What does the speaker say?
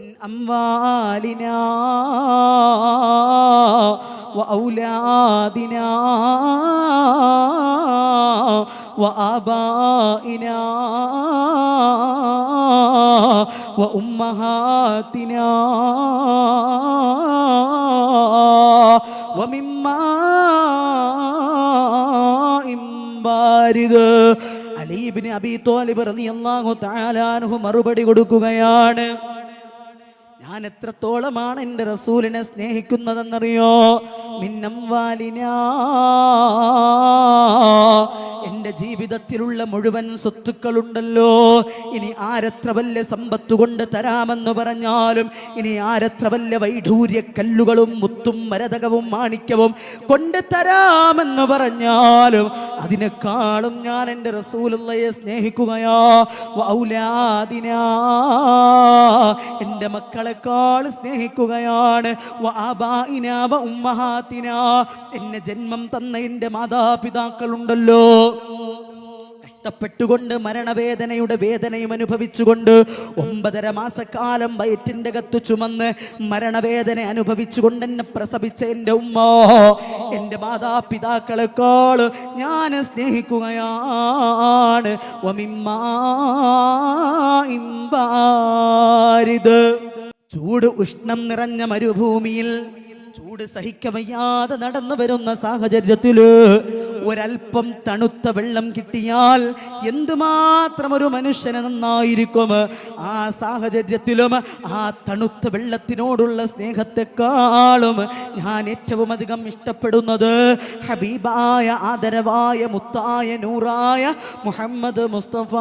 മിൻ അംവാലിനാ വഔലാദിനാ വആബാഇനാ വഉമ്മഹാതിനാ വമിമ്മാ ബാരിദ്. അലി ഇബ്നു അബീ ത്വാലിബ് റളിയല്ലാഹു തആല അൻഹു മറുപടി കൊടുക്കുകയാണ്, ഞാൻ എത്രത്തോളമാണ് എൻ്റെ റസൂലിനെ സ്നേഹിക്കുന്നതെന്നറിയോ? മിന്നം വാലിനാ, എൻ്റെ ജീവിതത്തിലുള്ള മുഴുവൻ സ്വത്തുക്കളുണ്ടല്ലോ, ഇനി ആരെത്ര വലിയ സമ്പത്ത് കൊണ്ട് തരാമെന്ന് പറഞ്ഞാലും, ഇനി ആരെത്ര വലിയ വൈഢൂര്യ കല്ലുകളും മുത്തും മരതകവും മാണിക്യവും കൊണ്ട് തരാമെന്ന് പറഞ്ഞാലും അതിനേക്കാളും ഞാൻ എൻ്റെ റസൂലുള്ളയെ സ്നേഹിക്കുകയാ. വഔലാദിനാ, എൻ്റെ മക്കളെക്കാൾ സ്നേഹിക്കുകയാണ്. വആബാഇനാ വഉമ്മഹാതിനാ, എന്നെ ജന്മം തന്ന എൻ്റെ മാതാപിതാക്കളുണ്ടല്ലോ, കഷ്ടപ്പെട്ടുകൊണ്ട് മരണവേദനയുടെ വേദനയും അനുഭവിച്ചുകൊണ്ട് 9.5 മാസക്കാലം വയറ്റിൻ്റെ അകത്ത് ചുമന്ന് മരണവേദന അനുഭവിച്ചുകൊണ്ട് എന്നെ പ്രസവിച്ച എൻ്റെ ഉമ്മ, എൻ്റെ മാതാപിതാക്കളെക്കാൾ ഞാൻ സ്നേഹിക്കുകയാണ്. വമിമ്മാ ഇംബാരിദ്, ചൂട് ഉഷ്ണം നിറഞ്ഞ മരുഭൂമിയിൽ ചൂട് സഹിക്കവയ്യാതെ നടന്നു വരുന്ന സാഹചര്യത്തില് ഒരൽപ്പം തണുത്ത വെള്ളം കിട്ടിയാൽ എന്തുമാത്രം ഒരു മനുഷ്യന് നന്നായിരിക്കും. ആ സാഹചര്യത്തിലും ആ തണുത്ത വെള്ളത്തിനോടുള്ള സ്നേഹത്തെക്കാളും ഞാൻ ഏറ്റവും അധികം ഇഷ്ടപ്പെടുന്നത് ഹബീബായ ആദരവായ മുത്തായ നൂറായ മുഹമ്മദ് മുസ്തഫ.